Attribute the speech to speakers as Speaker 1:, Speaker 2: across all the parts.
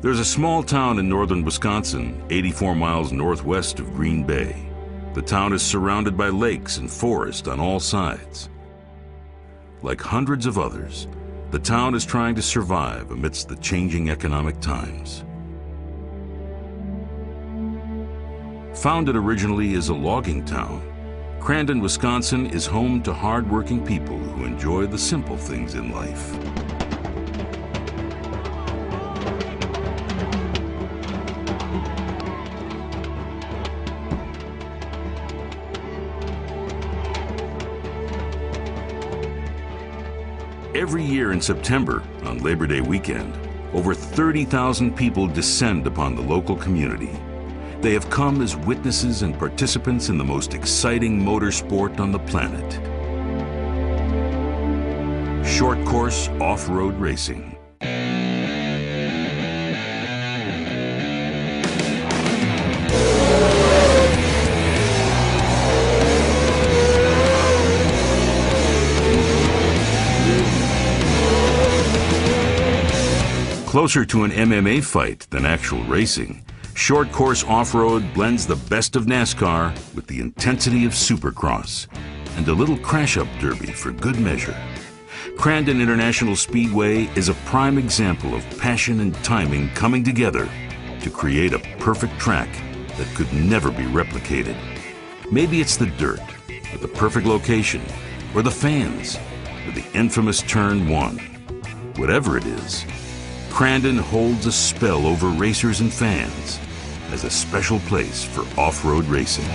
Speaker 1: There's a small town in northern Wisconsin, 84 miles northwest of Green Bay. The town is surrounded by lakes and forest on all sides. Like hundreds of others, the town is trying to survive amidst the changing economic times. Founded originally as a logging town, Crandon, Wisconsin is home to hard-working people who enjoy the simple things in life. Every year in September, on Labor Day weekend, over 30,000 people descend upon the local community. They have come as witnesses and participants in the most exciting motorsport on the planet. Short course off-road racing. Closer to an MMA fight than actual racing, short course off-road blends the best of NASCAR with the intensity of Supercross and a little crash-up derby for good measure. Crandon International Speedway is a prime example of passion and timing coming together to create a perfect track that could never be replicated. Maybe it's the dirt, or the perfect location, or the fans, or the infamous Turn 1. Whatever it is, Crandon holds a spell over racers and fans as a special place for off-road racing.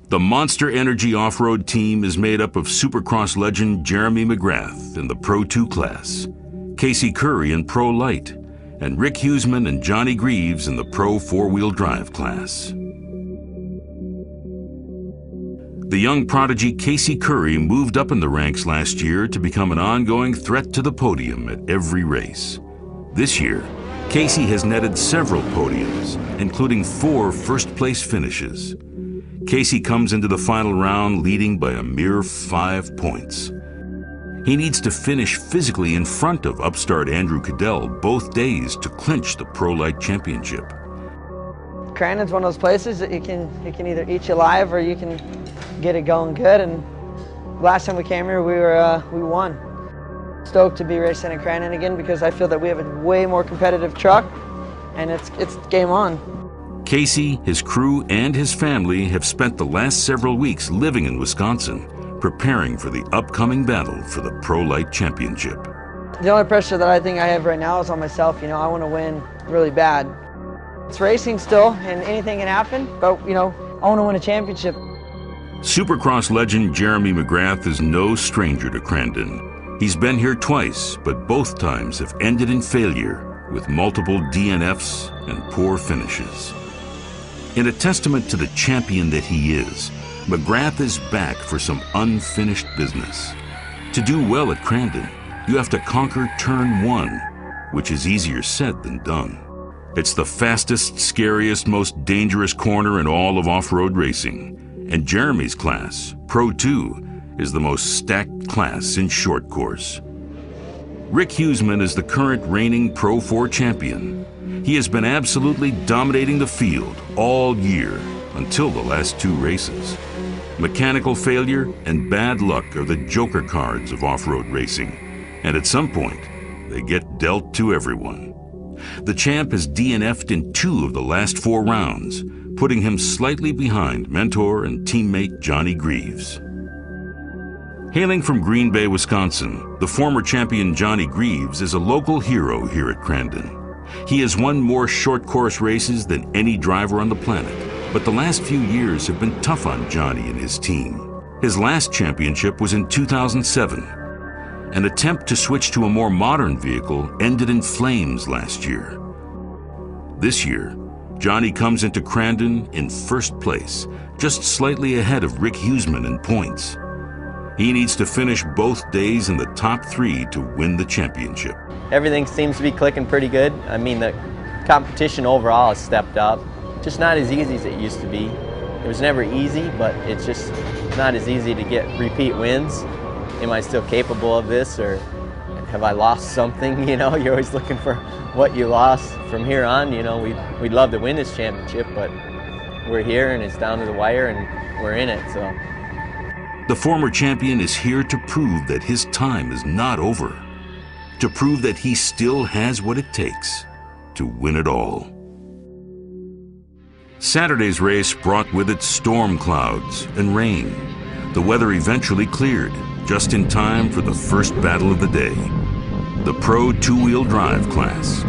Speaker 1: The Monster Energy off-road team is made up of Supercross legend Jeremy McGrath in the Pro 2 class, Casey Curry in Pro Light, and Rick Huseman and Johnny Greaves in the Pro 4-wheel drive class. The young prodigy Casey Curry moved up in the ranks last year to become an ongoing threat to the podium at every race. This year, Casey has netted several podiums, including 4 first-place finishes. Casey comes into the final round leading by a mere 5 points. He needs to finish physically in front of upstart Andrew Cadell both days to clinch the Pro Light Championship.
Speaker 2: Crandon's one of those places that you can either eat you alive or you can get it going good. And last time we came here, we won. Stoked to be racing at Crandon again because I feel that we have a way more competitive truck, and it's game on.
Speaker 1: Casey, his crew, and his family have spent the last several weeks living in Wisconsin, preparing for the upcoming battle for the Pro Light Championship.
Speaker 2: The only pressure that I think I have right now is on myself. I want to win really bad. It's racing still, and anything can happen, but, I want to win a championship.
Speaker 1: Supercross legend Jeremy McGrath is no stranger to Crandon. He's been here twice, but both times have ended in failure with multiple DNFs and poor finishes. In a testament to the champion that he is, McGrath is back for some unfinished business. To do well at Crandon, you have to conquer Turn 1, which is easier said than done. It's the fastest, scariest, most dangerous corner in all of off-road racing, and Jeremy's class, Pro 2, is the most stacked class in short course. Rick Huseman is the current reigning Pro 4 champion. He has been absolutely dominating the field all year until the last 2 races. Mechanical failure and bad luck are the joker cards of off-road racing, and at some point, they get dealt to everyone. The champ has DNF'd in 2 of the last 4 rounds, putting him slightly behind mentor and teammate Johnny Greaves. Hailing from Green Bay, Wisconsin, the former champion Johnny Greaves is a local hero here at Crandon. He has won more short course races than any driver on the planet, but the last few years have been tough on Johnny and his team. His last championship was in 2007. An attempt to switch to a more modern vehicle ended in flames last year. This year, Johnny comes into Crandon in first place, just slightly ahead of Rick Huseman in points. He needs to finish both days in the top 3 to win the championship.
Speaker 3: Everything seems to be clicking pretty good. The competition overall has stepped up. just not as easy as it used to be. It was never easy, but it's just not as easy to get repeat wins. Am I still capable of this, or have I lost something? You know, you're always looking for what you lost. From here on, you know, we'd love to win this championship, but we're here and it's down to the wire and we're in it, so.
Speaker 1: The former champion is here to prove that his time is not over, to prove that he still has what it takes to win it all. Saturday's race brought with it storm clouds and rain. The weather eventually cleared, just in time for the first battle of the day, the Pro two-wheel drive class.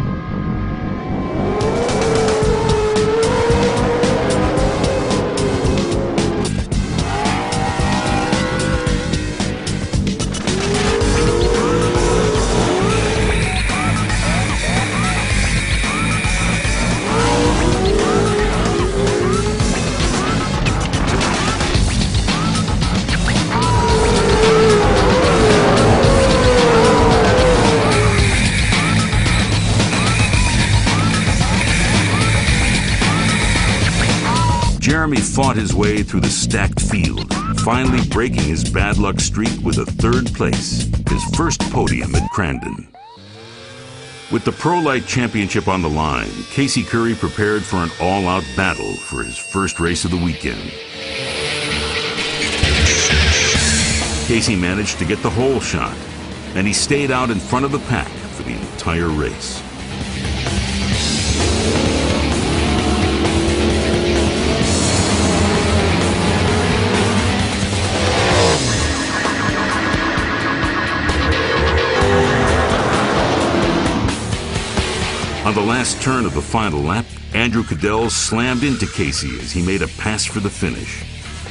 Speaker 1: Jeremy fought his way through the stacked field, finally breaking his bad luck streak with a third place, his first podium at Crandon. With the Pro Light Championship on the line, Casey Curry prepared for an all-out battle for his first race of the weekend. Casey managed to get the whole shot, and he stayed out in front of the pack for the entire race. On the last turn of the final lap, Andrew Cadell slammed into Casey as he made a pass for the finish.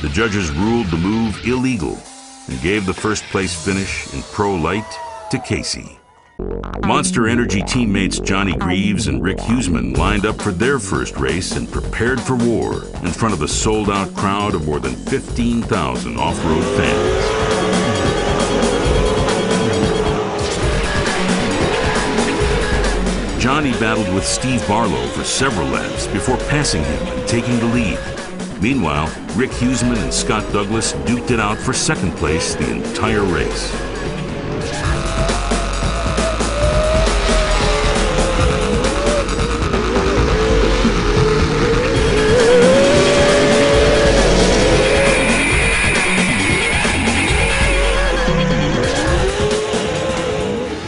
Speaker 1: The judges ruled the move illegal and gave the first place finish in Pro Light to Casey. Monster Energy teammates Johnny Greaves and Rick Huseman lined up for their first race and prepared for war in front of a sold-out crowd of more than 15,000 off-road fans. Johnny battled with Steve Barlow for several laps before passing him and taking the lead. Meanwhile, Rick Huseman and Scott Douglas duked it out for second place the entire race.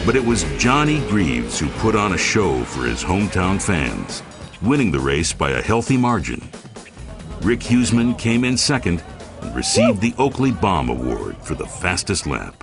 Speaker 1: But it was Johnny Greaves who put on a show for his hometown fans, winning the race by a healthy margin. Rick Huseman came in second and received the Oakley Bomb Award for the fastest lap.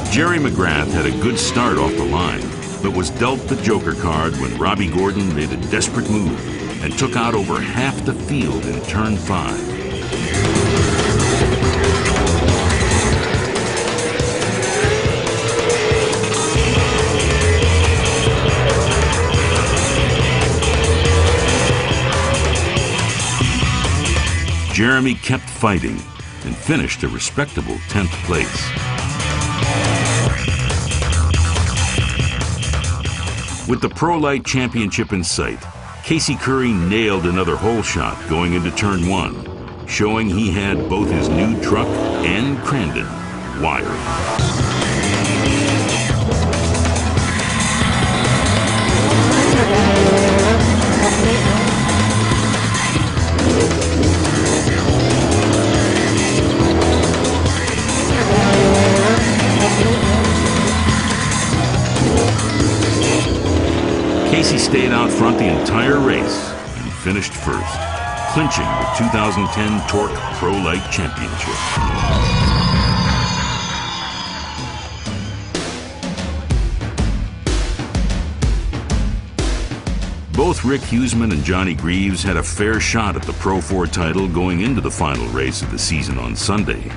Speaker 1: Jerry McGrath had a good start off the line, but was dealt the joker card when Robbie Gordon made a desperate move and took out over half the field in turn 5. Jeremy kept fighting and finished a respectable 10th place. With the Pro Light Championship in sight, Casey Curry nailed another hole shot going into turn 1, showing he had both his new truck and Crandon wired. Casey stayed out front the entire race and finished first, clinching the 2010 TORC Pro Light Championship. Both Rick Huseman and Johnny Greaves had a fair shot at the Pro 4 title going into the final race of the season on Sunday.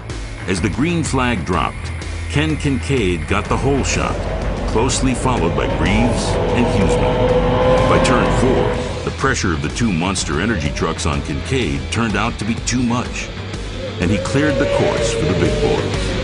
Speaker 1: As the green flag dropped, Ken Kincaid got the whole shot, closely followed by Greaves and Huseman. By turn 4, the pressure of the two Monster Energy trucks on Kincaid turned out to be too much, and he cleared the course for the big boys.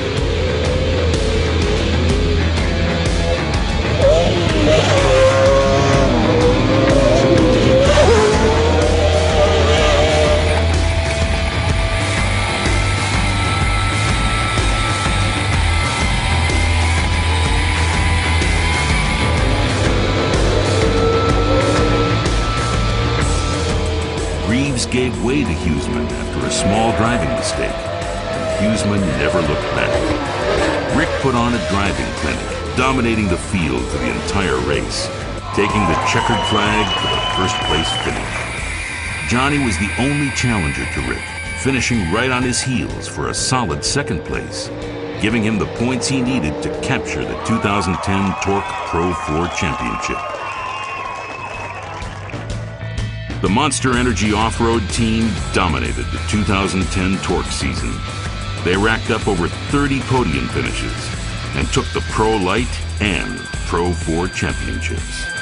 Speaker 1: Greaves gave way to Huseman after a small driving mistake, and Huseman never looked back. Rick put on a driving clinic, dominating the field for the entire race, taking the checkered flag for the first place finish. Johnny was the only challenger to Rick, finishing right on his heels for a solid second place, giving him the points he needed to capture the 2010 TORC Pro 4 Championship. The Monster Energy Off-Road team dominated the 2010 TORC season. They racked up over 30 podium finishes and took the Pro Light and Pro 4 championships.